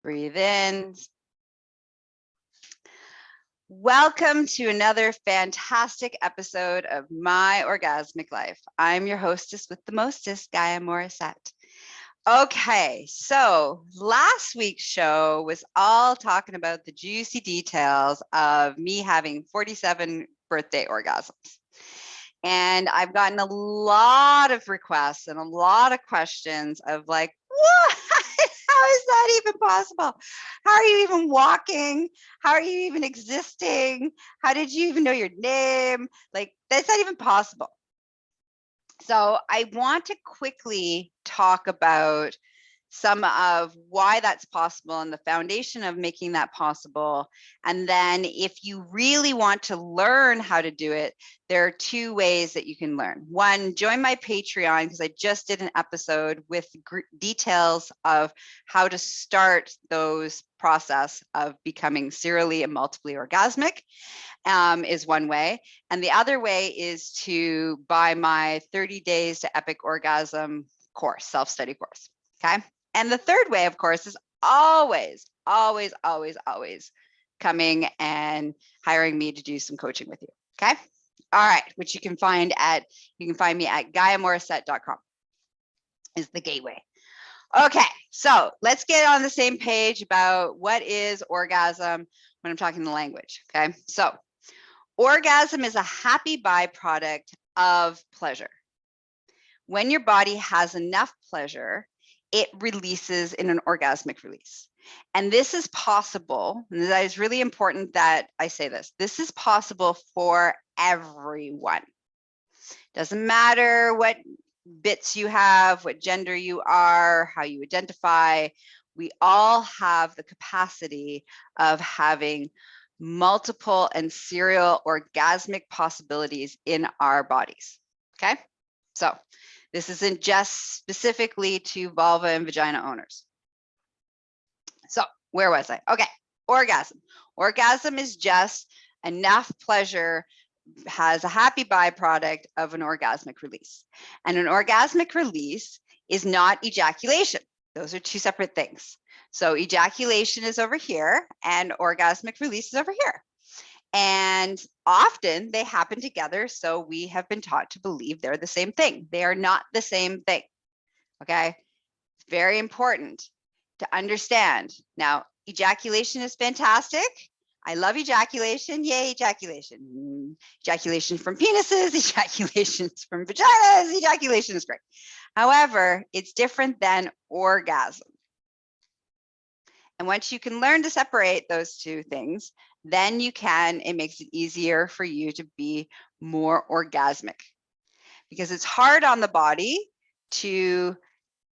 Breathe in. Welcome to another fantastic episode of My Orgasmic Life. I'm your hostess with the mostest, Gaia Morrissette. Okay, so last week's show was all talking about the juicy details of me having 47 birthday orgasms. And I've gotten a lot of requests and a lot of questions of like, what? How is that even possible? How are you even walking? How are you even existing? How did you even know your name? Like, that's not even possible. So I want to quickly talk about some of why that's possible and the foundation of making that possible. And then if you really want to learn how to do it, there are two ways that you can learn. One, join my Patreon, because I just did an episode with details of how to start those process of becoming serially and multiply orgasmic. Is one way. And the other way is to buy my 30 Days to Epic Orgasm course, self-study course. Okay. And the third way, of course, is always coming and hiring me to do some coaching with you. Okay. All right. Which you can find me at GaiaMorrissette.com is the gateway. Okay. So let's get on the same page about what is orgasm when I'm talking the language. Okay. So orgasm is a happy byproduct of pleasure. When your body has enough pleasure, it releases in an orgasmic release. And this is possible, and that is really important that I say this. This is possible for everyone. Doesn't matter what bits you have, what gender you are, how you identify. We all have the capacity of having multiple and serial orgasmic possibilities in our bodies. Okay, so this isn't just specifically to vulva and vagina owners. So where was I? Okay, orgasm. Orgasm is just enough pleasure, has a happy byproduct of an orgasmic release. And an orgasmic release is not ejaculation. Those are two separate things. So ejaculation is over here and orgasmic release is over here. And often they happen together. So we have been taught to believe they're the same thing. They are not the same thing. Okay. It's very important to understand. Now, ejaculation is fantastic. I love ejaculation. Yay, ejaculation. Ejaculation from penises, ejaculations from vaginas, ejaculation is great. However, it's different than orgasm. And once you can learn to separate those two things, then it makes it easier for you to be more orgasmic, because it's hard on the body to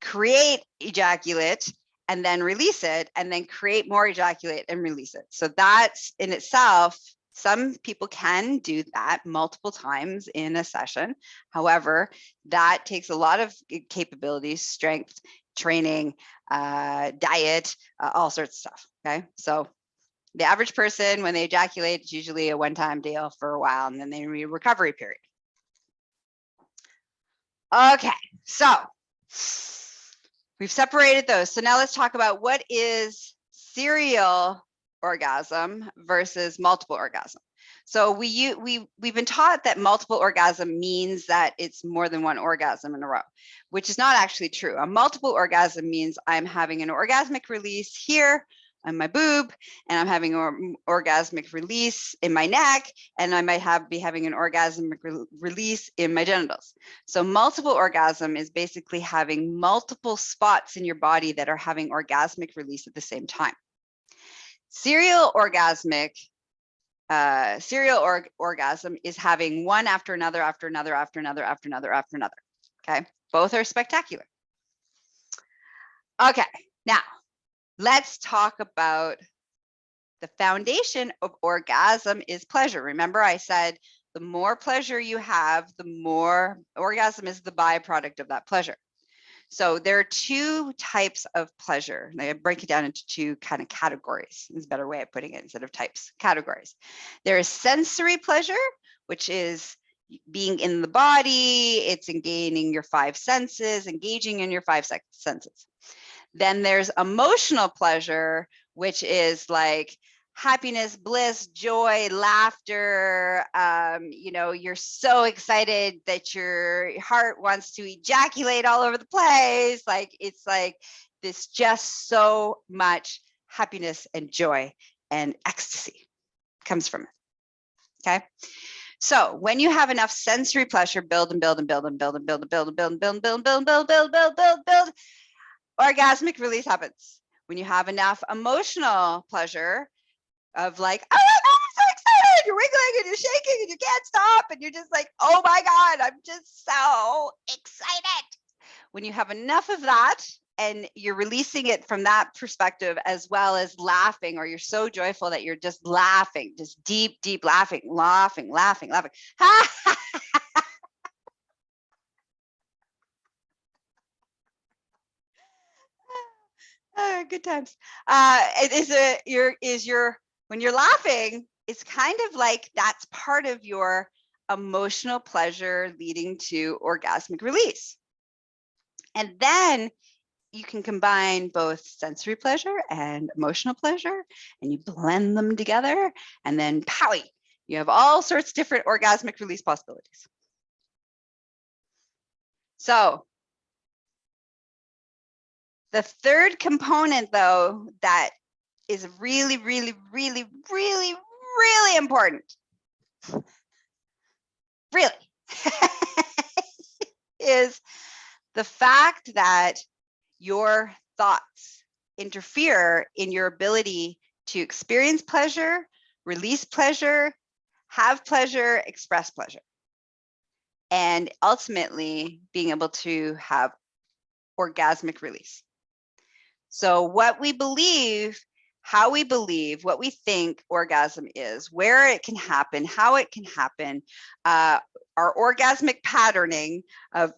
create ejaculate and then release it, and then create more ejaculate and release it. So that's in itself, some people can do that multiple times in a session. However, that takes a lot of capabilities, strength, training, diet, all sorts of stuff. Okay. So the average person, when they ejaculate, it's usually a one-time deal for a while, and then they need a recovery period. Okay. So we've separated those. So now let's talk about what is serial orgasm versus multiple orgasm. So we've been taught that multiple orgasm means that it's more than one orgasm in a row, which is not actually true. A multiple orgasm means I'm having an orgasmic release here on my boob, and I'm having an orgasmic release in my neck, and I might be having an orgasmic release in my genitals. So multiple orgasm is basically having multiple spots in your body that are having orgasmic release at the same time. Serial orgasm is having one after another, after another, after another, after another, after another. Okay, both are spectacular. Okay, now let's talk about the foundation of orgasm is pleasure. Remember, I said the more pleasure you have, the more orgasm is the byproduct of that pleasure. So there are two types of pleasure. And I break it down into two kind of categories. Is a better way of putting it instead of types, categories. There is sensory pleasure, which is being in the body. It's engaging your five senses, engaging in your five senses. Then there's emotional pleasure, which is like happiness, bliss, joy, laughter. You know, you're so excited that your heart wants to ejaculate all over the place. Like, it's like this just so much happiness and joy and ecstasy comes from it. Okay. So when you have enough sensory pleasure, build and build and build and build and build and build and build and build and build and build and build and build and build, orgasmic release happens. When you have enough emotional pleasure of like, oh my God, I'm so excited, you're wiggling and you're shaking and you can't stop, and you're just like, oh my God, I'm just so excited. When you have enough of that and you're releasing it from that perspective, as well as laughing, or you're so joyful that you're just laughing, just deep, deep laughing, laughing, laughing, laughing. Oh, good times. When you're laughing, it's kind of like that's part of your emotional pleasure leading to orgasmic release. And then you can combine both sensory pleasure and emotional pleasure, and you blend them together, and then powie, you have all sorts of different orgasmic release possibilities. So the third component, though, that is really, really, really, really, really important, really, is the fact that your thoughts interfere in your ability to experience pleasure, release pleasure, have pleasure, express pleasure, and ultimately being able to have orgasmic release. So what we believe, how we believe, what we think orgasm is, where it can happen, how it can happen, our orgasmic patterning of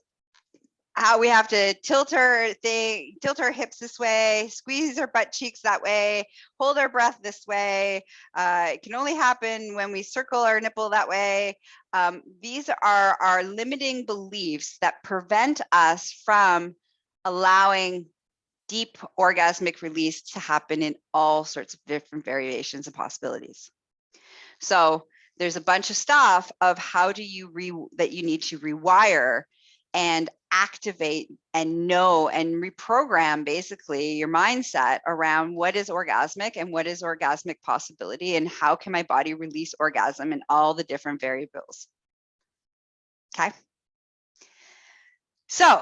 how we have to tilt our hips this way, squeeze our butt cheeks that way, hold our breath this way. It can only happen when we circle our nipple that way. These are our limiting beliefs that prevent us from allowing deep orgasmic release to happen in all sorts of different variations and possibilities. So there's a bunch of stuff of how do you that you need to rewire and activate and know and reprogram basically your mindset around what is orgasmic and what is orgasmic possibility, and how can my body release orgasm in all the different variables. Okay. So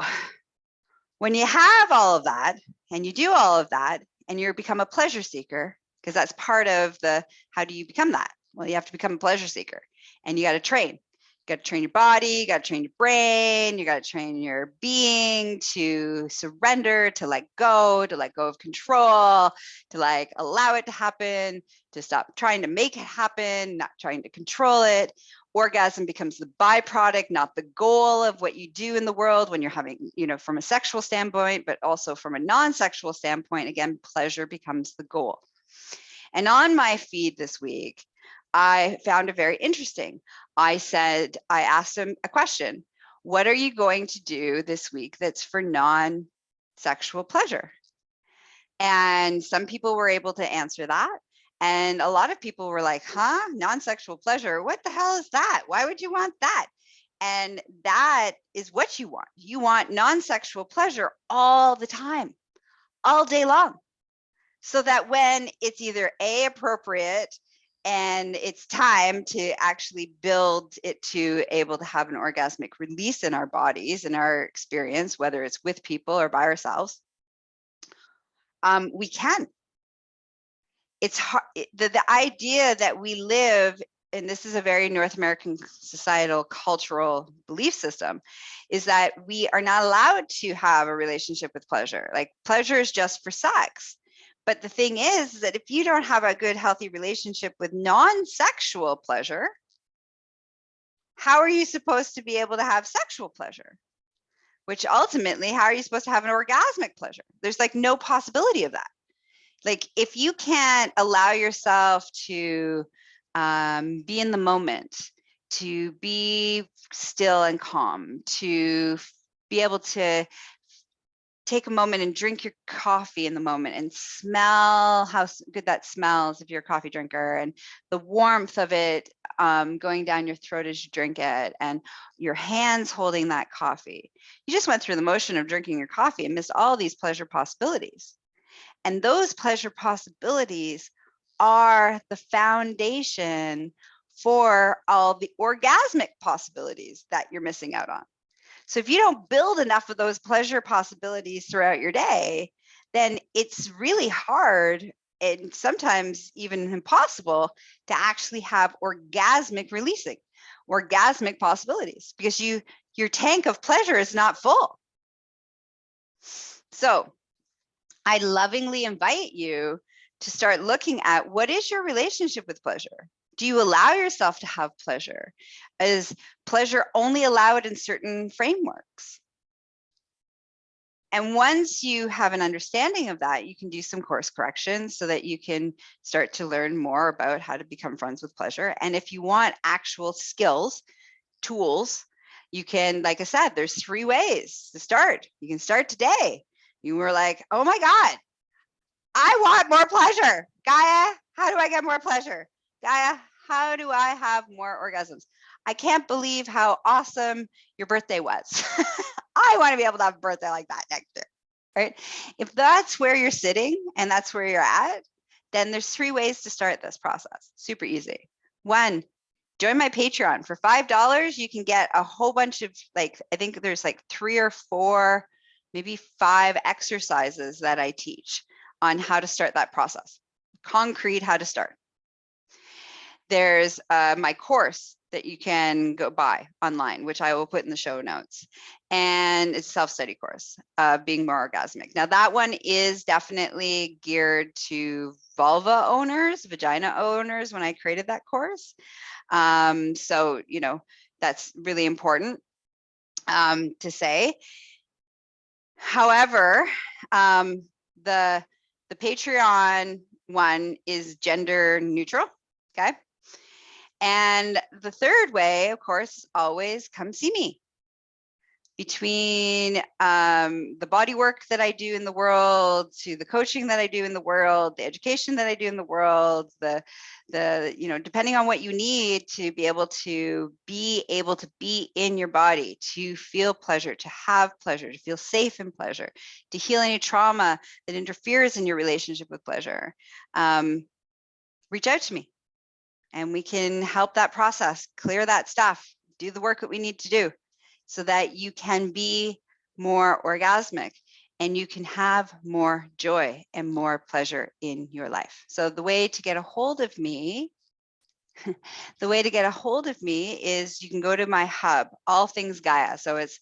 when you have all of that and you do all of that and you become a pleasure seeker, because that's part of the, how do you become that? Well, you have to become a pleasure seeker, and you got to train. You got to train your body, you got to train your brain, you got to train your being to surrender, to let go of control, to like allow it to happen, to stop trying to make it happen, not trying to control it. Orgasm becomes the byproduct, not the goal of what you do in the world when you're having, you know, from a sexual standpoint, but also from a non-sexual standpoint. Again, pleasure becomes the goal. And on my feed this week, I found it very interesting. I asked him a question. What are you going to do this week that's for non-sexual pleasure? And some people were able to answer that. And a lot of people were like, huh, non-sexual pleasure? What the hell is that? Why would you want that? And that is what you want. You want non-sexual pleasure all the time, all day long. So that when it's either A, appropriate, and it's time to actually build it to able to have an orgasmic release in our bodies, in our experience, whether it's with people or by ourselves, we can. It's hard. The idea that we live, and this is a very North American societal cultural belief system, is that we are not allowed to have a relationship with pleasure. Like, pleasure is just for sex. But the thing is that if you don't have a good, healthy relationship with non-sexual pleasure, how are you supposed to be able to have sexual pleasure? Which ultimately, how are you supposed to have an orgasmic pleasure? There's like no possibility of that. Like, if you can't allow yourself to be in the moment, to be still and calm, to be able to take a moment and drink your coffee in the moment and smell how good that smells if you're a coffee drinker, and the warmth of it going down your throat as you drink it, and your hands holding that coffee. You just went through the motion of drinking your coffee and missed all these pleasure possibilities. And those pleasure possibilities are the foundation for all the orgasmic possibilities that you're missing out on. So if you don't build enough of those pleasure possibilities throughout your day, then it's really hard and sometimes even impossible to actually have orgasmic releasing, orgasmic possibilities, because your tank of pleasure is not full. So I lovingly invite you to start looking at, what is your relationship with pleasure? Do you allow yourself to have pleasure? Is pleasure only allowed in certain frameworks? And once you have an understanding of that, you can do some course corrections so that you can start to learn more about how to become friends with pleasure. And if you want actual skills, tools, you can, like I said, there's 3 ways to start. You can start today. You were like, oh my God, I want more pleasure. Gaia, how do I get more pleasure? Gaia, how do I have more orgasms? I can't believe how awesome your birthday was. I want to be able to have a birthday like that next year, right? If that's where you're sitting and that's where you're at, then there's 3 ways to start this process. Super easy. 1, join my Patreon. For $5, you can get a whole bunch of, like, I think there's like 3 or 4, maybe 5 exercises that I teach on how to start that process. Concrete, how to start. There's my course that you can go buy online, which I will put in the show notes. And it's a self-study course, being more orgasmic. Now that one is definitely geared to vulva owners, vagina owners when I created that course. So, you know, that's really important to say. However, the Patreon one is gender neutral, okay? And the 3rd way, of course, always come see me. Between the body work that I do in the world, to the coaching that I do in the world, the education that I do in the world, the you know, depending on what you need to be able to be in your body, to feel pleasure, to have pleasure, to feel safe in pleasure, to heal any trauma that interferes in your relationship with pleasure, reach out to me and we can help that process, clear that stuff, do the work that we need to do, so that you can be more orgasmic and you can have more joy and more pleasure in your life. So the way to get a hold of me, is you can go to my hub, All Things Gaia. So it's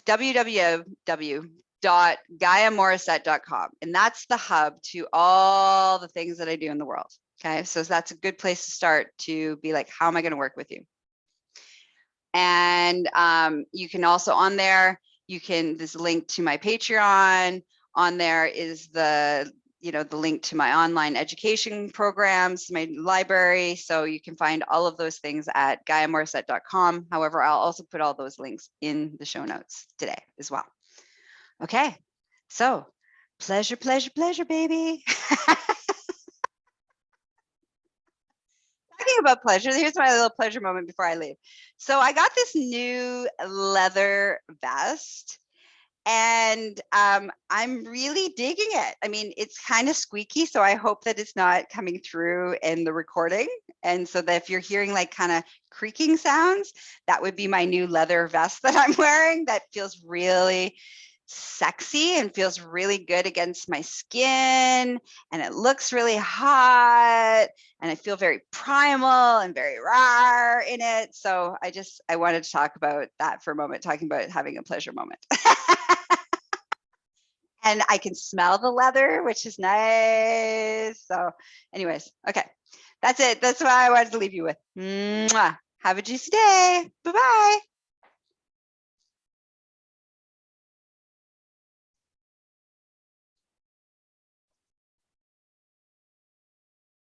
www.GaiaMorrissette.com. And that's the hub to all the things that I do in the world. Okay, so that's a good place to start, to be like, how am I going to work with you? And you can also, on there, there's a link to my Patreon. On there is the link to my online education programs, my library. So you can find all of those things at GaiaMorrissette.com. However, I'll also put all those links in the show notes today as well. Okay, so pleasure, pleasure, pleasure, baby. Talking about pleasure, here's my little pleasure moment before I leave. So I got this new leather vest, and I'm really digging it. I mean, it's kind of squeaky, so I hope that it's not coming through in the recording. And so that if you're hearing like kind of creaking sounds, that would be my new leather vest that I'm wearing. That feels really sexy and feels really good against my skin, and it looks really hot, and I feel very primal and very raw in it. So I wanted to talk about that for a moment, talking about having a pleasure moment. And I can smell the leather, which is nice. So anyways, okay, that's it. That's what I wanted to leave you with. Mwah. Have a juicy day. Bye-bye.